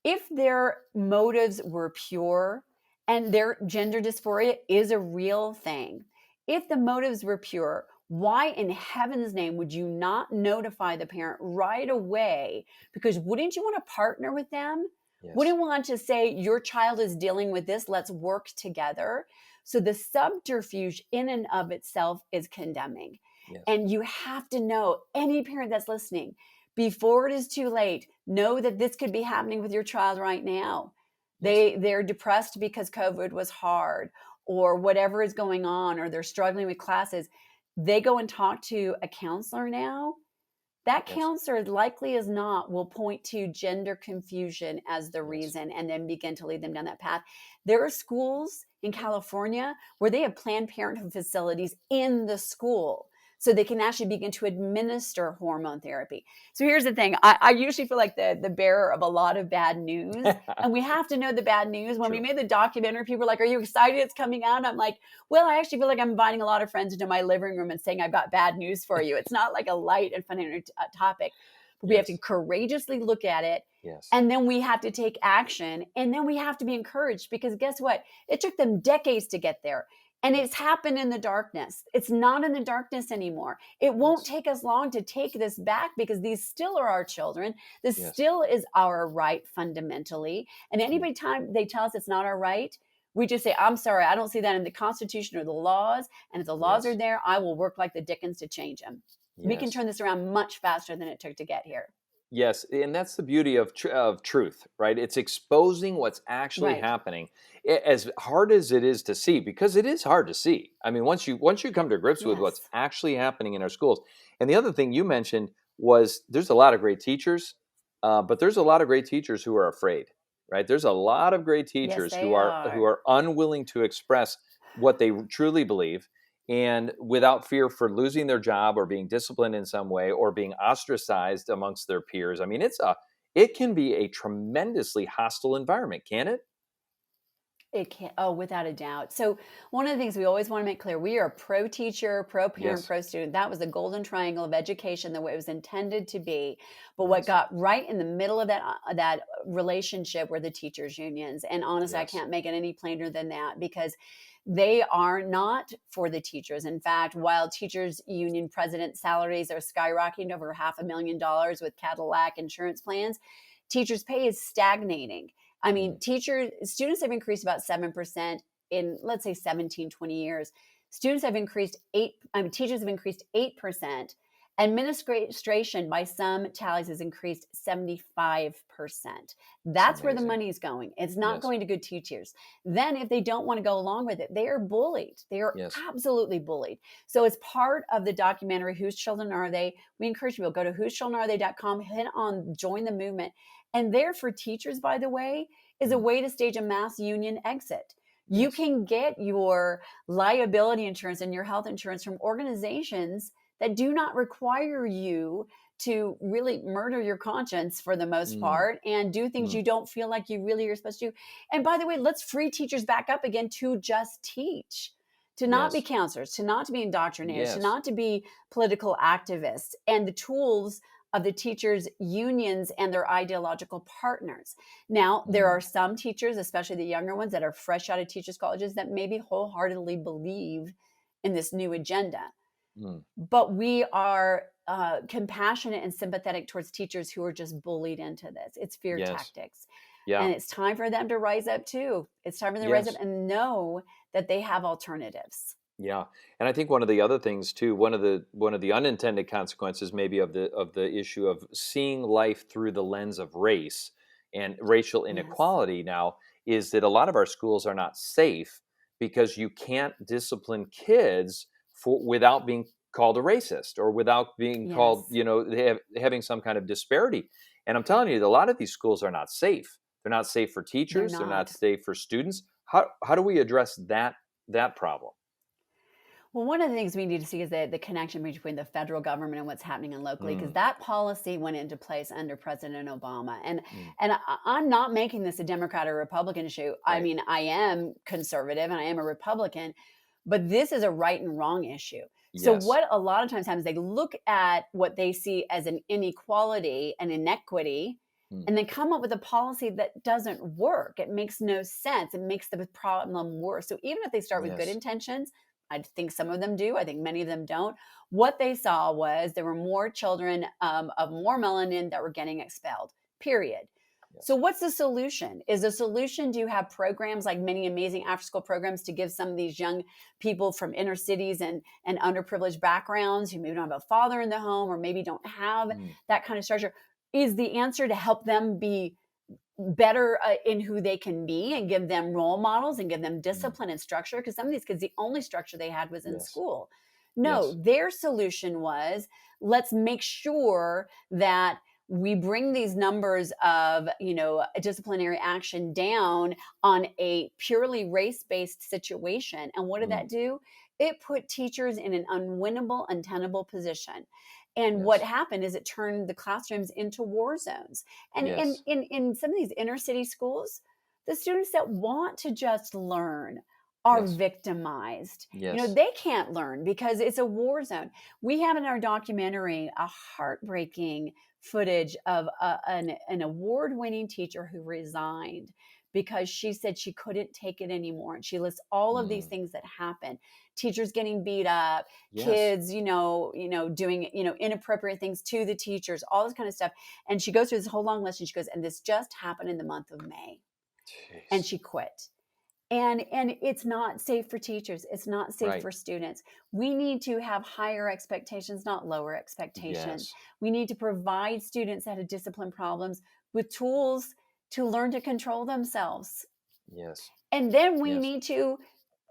B: If their motives were pure, and their gender dysphoria is a real thing, if the motives were pure, why in heaven's name would you not notify the parent right away? Because wouldn't you want to partner with them? Wouldn't want to say, your child is dealing with this, let's work together. So the subterfuge in and of itself is condemning. And you have to know, any parent that's listening, before it is too late, know that this could be happening with your child right now. They're depressed because COVID was hard, or whatever is going on, or they're struggling with classes. They go and talk to a counselor now. that
A: Yes.
B: counselor, likely as not, will point to gender confusion as the
A: Yes.
B: reason and then begin to lead them down that path. There are schools in California where they have Planned Parenthood facilities in the school, so they can actually begin to administer hormone therapy. So here's the thing. I usually feel like the bearer of a lot of bad news, and we have to know the bad news. When we made the documentary, people were like, are you excited it's coming out? I'm like, well, I actually feel like I'm inviting a lot of friends into my living room and saying I've got bad news for you. It's not like a light and fun topic, but we have to courageously look at it.
A: Yes.
B: And then we have to take action, and then we have to be encouraged, because guess what? It took them decades to get there. And it's happened in the darkness. It's not in the darkness anymore. It won't take us long to take this back, because these still are our children. This still is our right fundamentally. And anybody time they tell us it's not our right, we just say, I'm sorry, I don't see that in the Constitution or the laws. And if the laws are there, I will work like the Dickens to change them. We can turn this around much faster than it took to get here.
A: Yes, and that's the beauty of truth, right? It's exposing what's actually happening. As hard as it is to see, because it is hard to see. I mean, once you come to grips with what's actually happening in our schools. And the other thing you mentioned was there's a lot of great teachers, but there's a lot of great teachers who are afraid, right? There's a lot of great teachers who are unwilling to express what they truly believe, and without fear for losing their job or being disciplined in some way or being ostracized amongst their peers. I mean, it can be a tremendously hostile environment, can it?
B: It can, without a doubt. So one of the things we always want to make clear, we are pro-teacher, pro-parent, pro-student. That was the golden triangle of education, the way it was intended to be. But what got right in the middle of that relationship were the teachers' unions. And honestly, I can't make it any plainer than that, because they are not for the teachers. In fact, while teachers union president salaries are skyrocketing over $500,000 with Cadillac insurance plans, teachers' pay is stagnating. I mean, students have increased about 7% in, let's say, 17, 20 years. Teachers have increased 8%. Administration, by some tallies, has increased 75%. That's where the money's going. It's not going to good teachers. Then if they don't want to go along with it, they are bullied. They are absolutely bullied. So as part of the documentary, Whose Children Are They? We encourage people, go to whosechildrenarethe.com, hit on join the movement. And there for teachers, by the way, is a way to stage a mass union exit. You can get your liability insurance and your health insurance from organizations that do not require you to really murder your conscience for the most part and do things you don't feel like you really are supposed to do. And by the way, let's free teachers back up again to just teach, to not be counselors, to not to be indoctrinators, to not to be political activists, and the tools of the teachers' unions and their ideological partners. Now, there are some teachers, especially the younger ones that are fresh out of teachers' colleges, that maybe wholeheartedly believe in this new agenda. But we are compassionate and sympathetic towards teachers who are just bullied into this. It's fear tactics. And it's time for them to rise up too. It's time for them to rise up and know that they have alternatives.
A: Yeah, and I think one of the other things too, one of the unintended consequences maybe of the issue of seeing life through the lens of race and racial inequality now is that a lot of our schools are not safe, because you can't discipline kids without being called a racist or without being called, having some kind of disparity. And I'm telling you, a lot of these schools are not safe. They're not safe for teachers. They're not safe for students. How do we address that problem?
B: Well, one of the things we need to see is the connection between the federal government and what's happening in locally, because that policy went into place under President Obama. And I'm not making this a Democrat or Republican issue. I mean, I am conservative and I am a Republican, but this is a right and wrong issue. So what a lot of times happens, they look at what they see as an inequality and inequity, and then come up with a policy that doesn't work. It makes no sense. It makes the problem worse. So even if they start with good intentions, I think some of them do. I think many of them don't. What they saw was there were more children of more melanin that were getting expelled, period. So what's the solution? Is the solution to have programs like many amazing after-school programs to give some of these young people from inner cities and underprivileged backgrounds who maybe don't have a father in the home or maybe don't have that kind of structure? Is the answer to help them be better in who they can be and give them role models and give them discipline and structure? Because some of these kids, the only structure they had was in school. No,
A: Yes.
B: their solution was, let's make sure that we bring these numbers of, disciplinary action down on a purely race-based situation. And what did that do? It put teachers in an unwinnable, untenable position. And what
A: Yes.
B: happened is it turned the classrooms into war zones. And
A: Yes.
B: in some of these inner city schools, the students that want to just learn are
A: Yes.
B: victimized.
A: Yes.
B: They can't learn because it's a war zone. We have in our documentary a heartbreaking footage of an award-winning teacher who resigned because she said she couldn't take it anymore. And she lists all of these things that happen. Teachers getting beat up,
A: Yes.
B: kids, doing, inappropriate things to the teachers, all this kind of stuff. And she goes through this whole long list and she goes, and this just happened in the month of May.
A: Jeez.
B: And she quit. And it's not safe for teachers. It's not safe
A: Right.
B: for students. We need to have higher expectations, not lower expectations.
A: Yes.
B: We need to provide students that have discipline problems with tools to learn to control themselves.
A: Yes.
B: And then we
A: Yes.
B: need to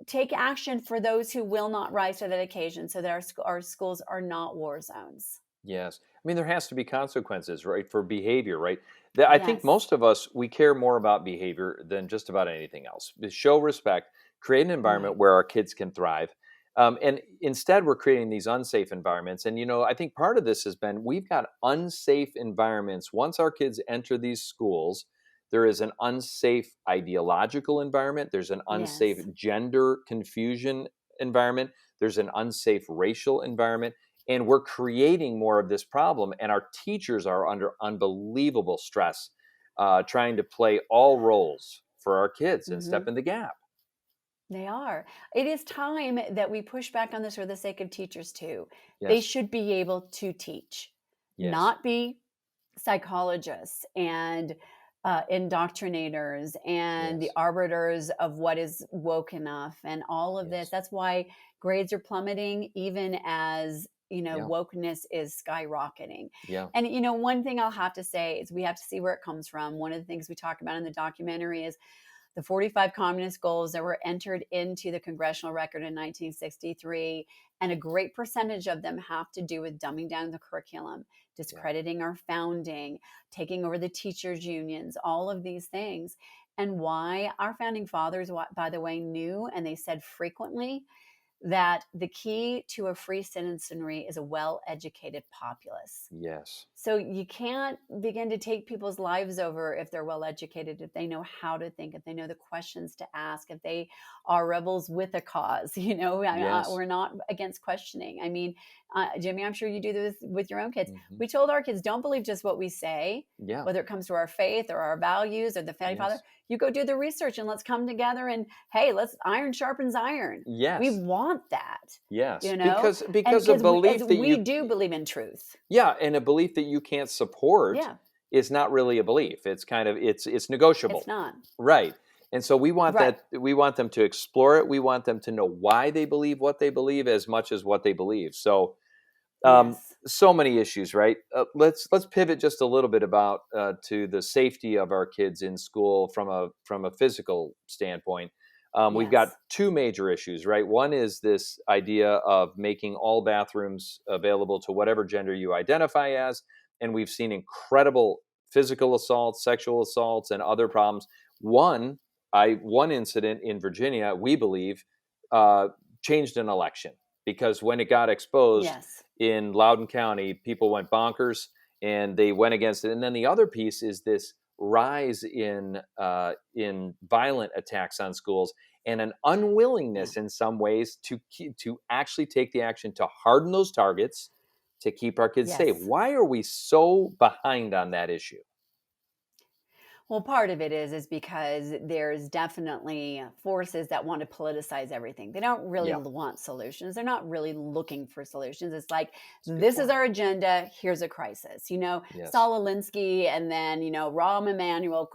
B: take action for those who will not rise to that occasion so that our schools are not war zones.
A: Yes. I mean, there has to be consequences, right, for behavior, right? I think
B: Yes.
A: most of us, we care more about behavior than just about anything else. To show respect, create an environment
B: Right.
A: where our kids can thrive. And instead, we're creating these unsafe environments. And, I think part of this has been we've got unsafe environments. Once our kids enter these schools, there is an unsafe ideological environment, there's an unsafe
B: Yes.
A: gender confusion environment, there's an unsafe racial environment. And we're creating more of this problem, and our teachers are under unbelievable stress trying to play all roles for our kids and step in the gap.
B: They are. It is time that we push back on this for the sake of teachers too. They
A: Yes.
B: should be able to teach,
A: Yes.
B: not be psychologists and indoctrinators and the
A: Yes.
B: arbiters of what is woke enough and all of this.
A: Yes.
B: That's why grades are plummeting, even as
A: Yeah.
B: wokeness is skyrocketing.
A: Yeah.
B: And one thing I'll have to say is we have to see where it comes from. One of the things we talk about in the documentary is the 45 communist goals that were entered into the congressional record in 1963. And a great percentage of them have to do with dumbing down the curriculum, discrediting our founding, taking over the teachers' unions, all of these things. And why our founding fathers, by the way, knew, and they said frequently, that the key to a free citizenry is a well-educated populace.
A: Yes.
B: So you can't begin to take people's lives over if they're well-educated, if they know how to think, if they know the questions to ask, if they are rebels with a cause.
A: Yes.
B: We're not against questioning. I mean, Jimmy, I'm sure you do this with your own kids.
A: Mhm.
B: We told our kids, don't believe just what we say,
A: Yeah.
B: whether it comes to our faith or our values or the founding father.
A: Yes.
B: You go do the research and let's come together and, hey, let's iron sharpens iron.
A: Yes.
B: We want that.
A: Yes.
B: You know,
A: Because a belief that
B: we do believe in truth.
A: Yeah, and a belief that you can't support
B: Yeah.
A: is not really a belief. It's kind of it's negotiable.
B: It's not.
A: Right. And so we want
B: Right.
A: we want them to explore it. We want them to know why they believe what they believe as much as what they believe. So
B: Yes.
A: so many issues, right? Let's pivot just a little bit about to the safety of our kids in school from a physical standpoint. We've got
B: Yes.
A: two major issues, right? One is this idea of making all bathrooms available to whatever gender you identify as, and we've seen incredible physical assaults, sexual assaults, and other problems. One incident in Virginia, we believe, changed an election because when it got exposed
B: Yes.
A: in Loudoun County, people went bonkers and they went against it. And then the other piece is this rise in violent attacks on schools and an unwillingness in some ways to actually take the action to harden those targets to keep our kids safe.
B: Yes.
A: Why are we so behind on that issue?
B: Well, part of it is because there's definitely forces that want to politicize everything. They don't really
A: Yeah.
B: want solutions. They're not really looking for solutions. It's like,
A: That's a good
B: this is
A: point.
B: our agenda. Here's a crisis.
A: Yes.
B: Saul Alinsky and then, Rahm Emanuel,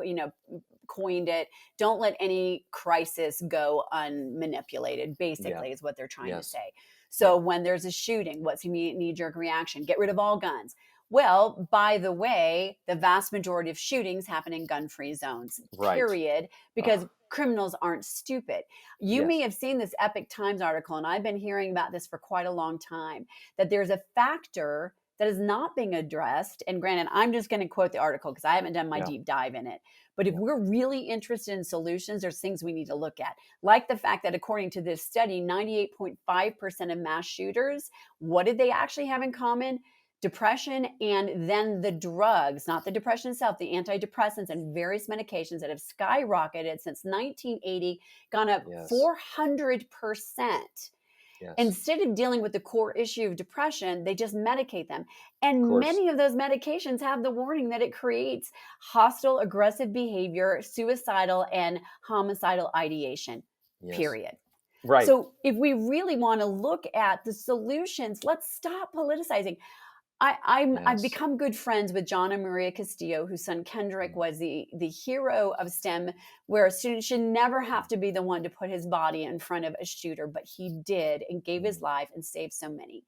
B: coined it. Don't let any crisis go unmanipulated, basically, is what they're trying to
A: Yes.
B: say. So when there's a shooting, what's your knee-jerk reaction? Get rid of all guns. Well, by the way, the vast majority of shootings happen in gun-free zones,
A: Right.
B: period, because criminals aren't stupid. You may
A: Yes.
B: have seen this Epic Times article, and I've been hearing about this for quite a long time, that there's a factor that is not being addressed. And granted, I'm just going to quote the article because I haven't done my deep dive in it. But if we're really interested in solutions, there's things we need to look at. Like the fact that according to this study, 98.5% of mass shooters, what did they actually have in common? Depression, and then the drugs, not the depression itself, the antidepressants and various medications that have skyrocketed since 1980, gone up 400%.
A: Yes.
B: Instead of dealing with the core issue of depression, they just medicate them. And many of those medications have the warning that it creates hostile, aggressive behavior, suicidal, and homicidal ideation, period.
A: Right.
B: So if we really want to look at the solutions, let's stop politicizing. I've become good friends with John and Maria Castillo, whose son Kendrick was the hero of STEM, where a student should never have to be the one to put his body in front of a shooter, but he did and gave his life and saved so many.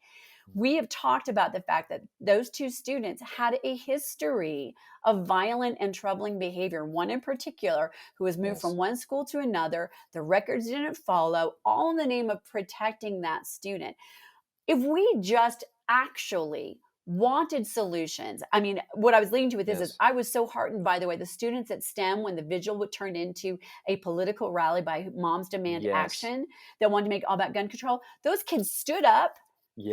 B: We have talked about the fact that those two students had a history of violent and troubling behavior. One in particular who was moved from one school to another. The records didn't follow, all in the name of protecting that student. If we just actually wanted solutions. I mean, what I was leading to with this is I was so heartened, by the way, the students at STEM, when the vigil would turn into a political rally by Moms Demand Action that wanted to make all about gun control, those kids stood up.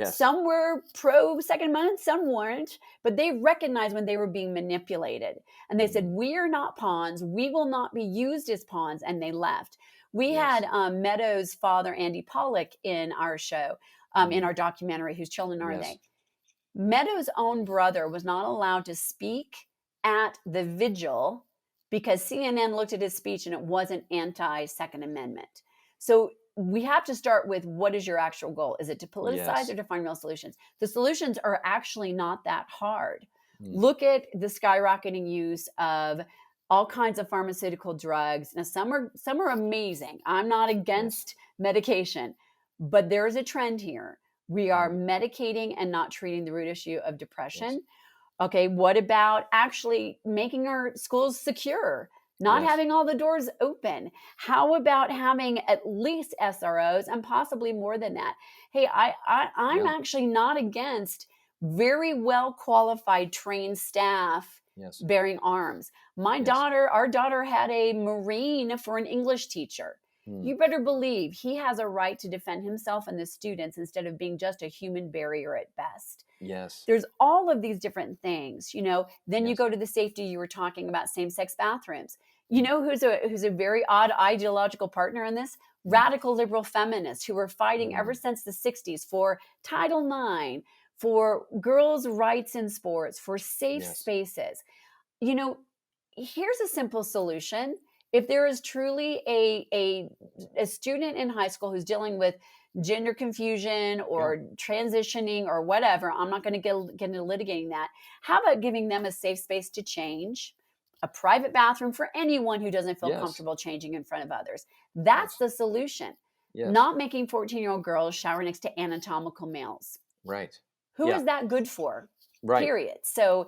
B: Some were pro Second Amendment, some weren't, but they recognized when they were being manipulated. And they said, we are not pawns. We will not be used as pawns. And they left. We had Meadows' father, Andy Pollock, in our show, in our documentary, Whose Children Are They? Meadows' own brother was not allowed to speak at the vigil because CNN looked at his speech and it wasn't anti-Second Amendment. So we have to start with, what is your actual goal? Is it to politicize or to find real solutions? The solutions are actually not that hard. Look at the skyrocketing use of all kinds of pharmaceutical drugs. Now, some are amazing. I'm not against medication, but there is a trend here. We are medicating and not treating the root issue of depression. Okay, what about actually making our schools secure? Not having all the doors open. How about having at least SROs and possibly more than that? Hey, I'm actually not against very well qualified, trained staff bearing arms. Our daughter had a Marine for an English teacher. You better believe he has a right to defend himself and the students instead of being just a human barrier at best. There's all of these different things, Then you go to the safety. You were talking about same-sex bathrooms. You know who's a very odd ideological partner in this? Radical liberal feminists who were fighting ever since the 60s for Title IX, for girls' rights in sports, for safe spaces. Here's a simple solution. If there is truly a student in high school who's dealing with gender confusion or transitioning or whatever, I'm not going to get into litigating that. How about giving them a safe space to change, a private bathroom for anyone who doesn't feel comfortable changing in front of others? That's the solution. Not making 14-year-old girls shower next to anatomical males. Who is that good for? Period. So,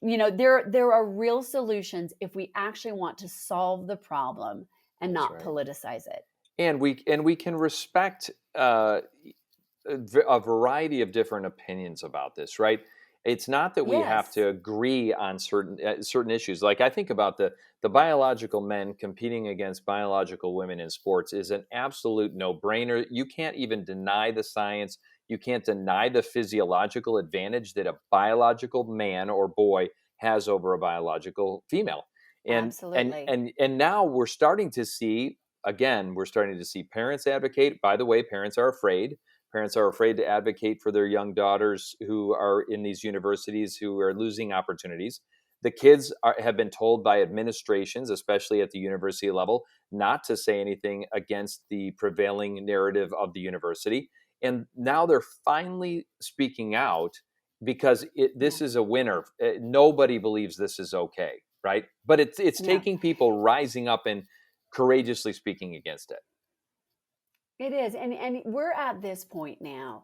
B: there are real solutions if we actually want to solve the problem and not politicize it.
A: And we can respect a variety of different opinions about this, right? It's not that we have to agree on certain issues. Like, I think about the biological men competing against biological women in sports is an absolute no-brainer. You can't even deny the science. You can't deny the physiological advantage that a biological man or boy has over a biological female.
B: Absolutely.
A: And now we're starting to see parents advocate. By the way, parents are afraid. Parents are afraid to advocate for their young daughters who are in these universities who are losing opportunities. The kids have been told by administrations, especially at the university level, not to say anything against the prevailing narrative of the university. And now they're finally speaking out because this is a winner. Nobody believes this is okay, right? But it's taking people rising up and courageously speaking against it.
B: It is. And we're at this point now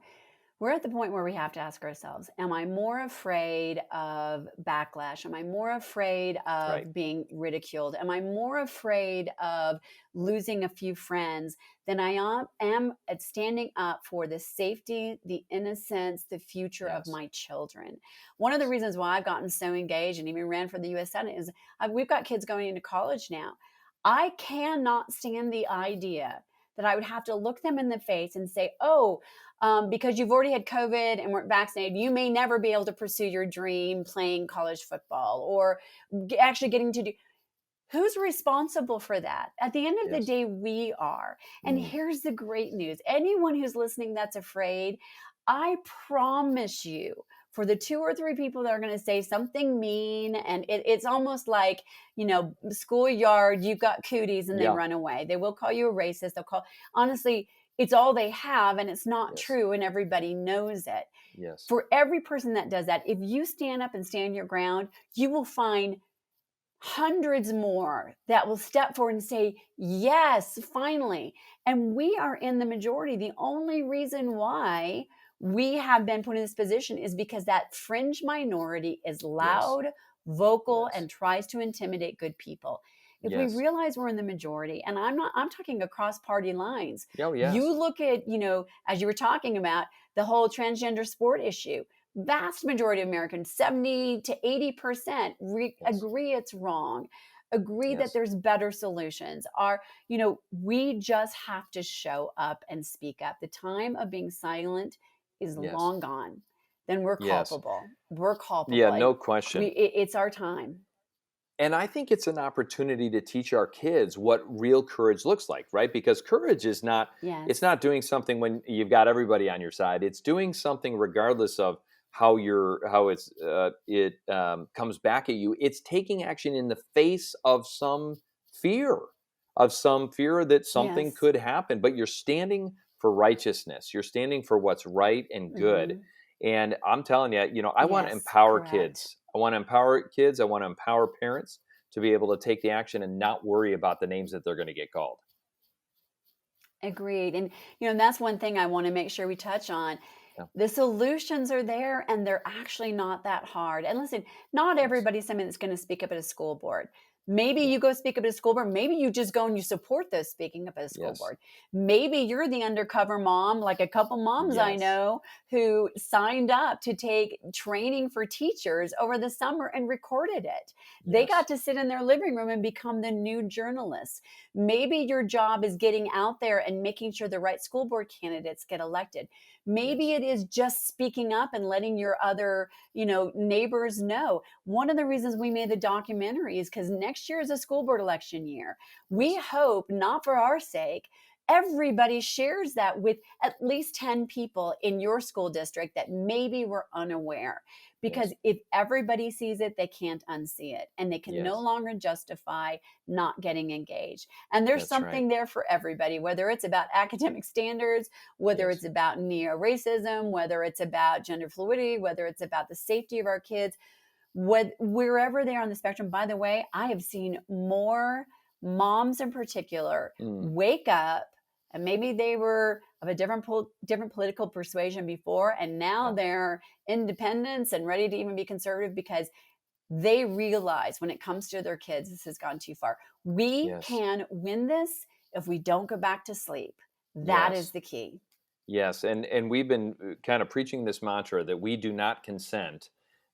B: we're at the point where we have to ask ourselves, am I more afraid of backlash? Am I more afraid of being ridiculed? Am I more afraid of losing a few friends than I am at standing up for the safety, the innocence, the future of my children? One of the reasons why I've gotten so engaged and even ran for the U.S. Senate is we've got kids going into college now. I cannot stand the idea that I would have to look them in the face and say, because you've already had COVID and weren't vaccinated, you may never be able to pursue your dream playing college football or actually getting to do. Who's responsible for that? At the end of the day, we are. And here's the great news. Anyone who's listening that's afraid, I promise you, for the 2 or 3 people that are going to say something mean, and it's almost like, schoolyard, you've got cooties, and they run away. They will call you a racist. Honestly, it's all they have, and it's not true, and everybody knows it.
A: Yes.
B: For every person that does that, if you stand up and stand your ground, you will find hundreds more that will step forward and say, yes, finally. And we are in the majority. The only reason why we have been put in this position is because that fringe minority is loud, vocal, and tries to intimidate good people. If we realize we're in the majority, and I'm talking across party lines. You look at, as you were talking about the whole transgender sport issue, vast majority of Americans, 70 to 80%, agree it's wrong, agree that there's better solutions. We just have to show up and speak up. The time of being silent is long gone. Then we're culpable. We're culpable.
A: Yeah, no question.
B: It's our time.
A: And I think it's an opportunity to teach our kids what real courage looks like, right? Because courage is not, it's not doing something when you've got everybody on your side. It's doing something regardless of how it comes back at you. It's taking action in the face of some fear that something could happen, but you're standing for righteousness. You're standing for what's right and good. And I'm telling you, I want to empower kids. I want to empower kids. I want to empower parents to be able to take the action and not worry about the names that they're going to get called.
B: Agreed. And, that's one thing I want to make sure we touch on. The solutions are there, and they're actually not that hard. And listen, not everybody's somebody that's going to speak up at a school board. Maybe you go speak up at a school board. Maybe you just go and you support those speaking up at a school board. Maybe you're the undercover mom, like a couple moms I know who signed up to take training for teachers over the summer and recorded it. They got to sit in their living room and become the new journalists. Maybe your job is getting out there and making sure the right school board candidates get elected. Maybe it is just speaking up and letting your other, neighbors know. One of the reasons we made the documentary is because next year is a school board election year. We hope, not for our sake, everybody shares that with at least 10 people in your school district that maybe were unaware. Because if everybody sees it, they can't unsee it. And they can no longer justify not getting engaged. And there's something there for everybody, whether it's about academic standards, whether it's about neo-racism, whether it's about gender fluidity, whether it's about the safety of our kids, wherever they are on the spectrum. By the way, I have seen more moms in particular wake up, and maybe they were of a different political persuasion before, and now they're independents and ready to even be conservative because they realize when it comes to their kids, this has gone too far. We can win this if we don't go back to sleep. That is the key.
A: Yes, and we've been kind of preaching this mantra that we do not consent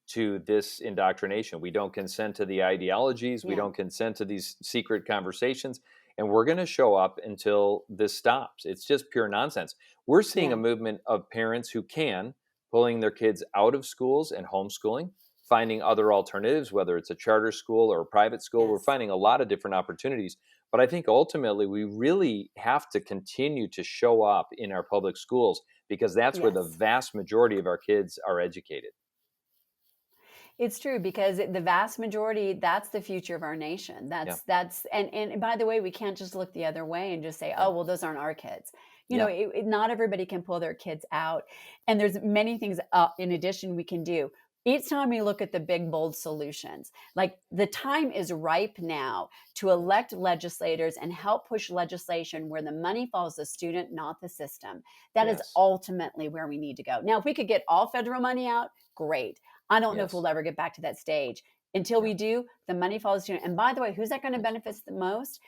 A: to this indoctrination. We don't consent to the ideologies. We don't consent to these secret conversations. And we're going to show up until this stops. It's just pure nonsense. We're seeing a movement of parents who can, pulling their kids out of schools and homeschooling, finding other alternatives, whether it's a charter school or a private school. We're finding a lot of different opportunities. But I think ultimately we really have to continue to show up in our public schools because that's where the vast majority of our kids are educated.
B: It's true, because the vast majority, that's the future of our nation. And by the way, we can't just look the other way and just say, oh, well, those aren't our kids. Not everybody can pull their kids out. And there's many things in addition we can do. Each time we look at the big, bold solutions, like the time is ripe now to elect legislators and help push legislation where the money follows the student, not the system. That is ultimately where we need to go. Now, if we could get all federal money out, great. I don't know if we'll ever get back to that stage. Until we do, the money follows the student. And by the way, who's that going to benefit the most?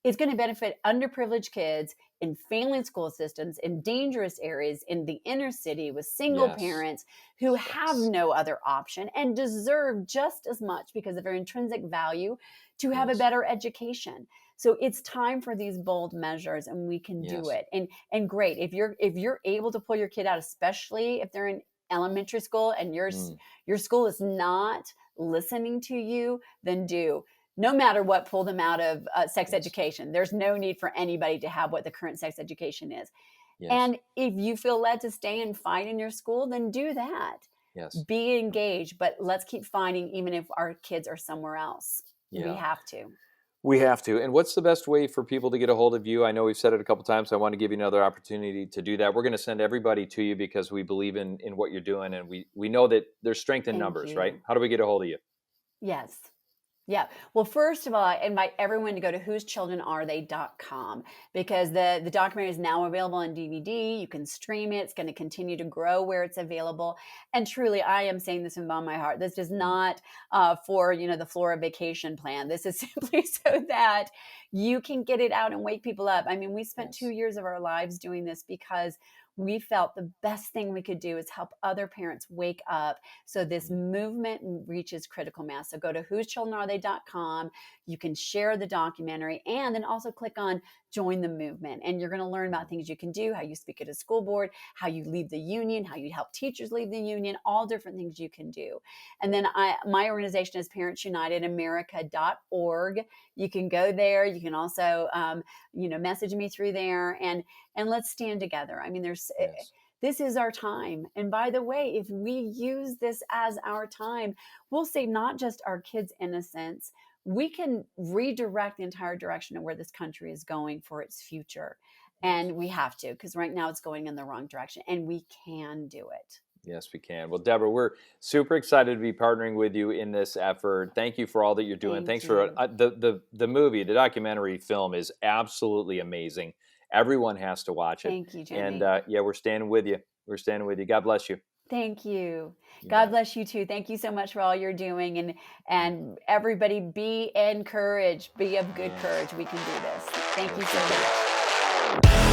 B: It's going to benefit underprivileged kids in failing school systems, in dangerous areas, in the inner city with single parents who have no other option and deserve just as much because of their intrinsic value to have a better education. So it's time for these bold measures, and we can do it. And great, if you're able to pull your kid out, especially if they're in elementary school and your school is not listening to you, then do. No matter what, pull them out of sex education. There's no need for anybody to have what the current sex education is. And if you feel led to stay and fight in your school, then do that. Be engaged, but let's keep fighting even if our kids are somewhere else. We have to.
A: We have to. And what's the best way for people to get a hold of you? I know we've said it a couple times. So I want to give you another opportunity to do that. We're going to send everybody to you because we believe in what you're doing. And we know that there's strength in numbers, right? How do we get a hold of you?
B: Yes. Yeah. Well, first of all, I invite everyone to go to whosechildrenarethey.com because the documentary is now available on DVD. You can stream it. It's going to continue to grow where it's available. And truly, I am saying this from my heart. This is not for, the Flora vacation plan. This is simply so that you can get it out and wake people up. I mean, we spent 2 years of our lives doing this because we felt the best thing we could do is help other parents wake up so this movement reaches critical mass. So go to whosechildrenarethey.com. You can share the documentary and then also click on join the movement. And you're going to learn about things you can do, how you speak at a school board, how you leave the union, how you help teachers leave the union, all different things you can do. And then my organization is ParentsUnitedAmerica.org. You can go there. You can also, message me through there and let's stand together. I mean, this is our time. And by the way, if we use this as our time, we'll save not just our kids' innocence, we can redirect the entire direction of where this country is going for its future. And we have to, because right now it's going in the wrong direction, and we can do it.
A: Yes, we can. Well, Deborah, we're super excited to be partnering with you in this effort. Thank you for all that you're doing. Thanks for the movie, the documentary film is absolutely amazing. Everyone has to watch it.
B: Thank you, Jimmy.
A: And we're standing with you. We're standing with you. God bless you.
B: Thank you. God bless you too. Thank you so much for all you're doing. And everybody be encouraged. Be of good courage. We can do this. Thank you so much.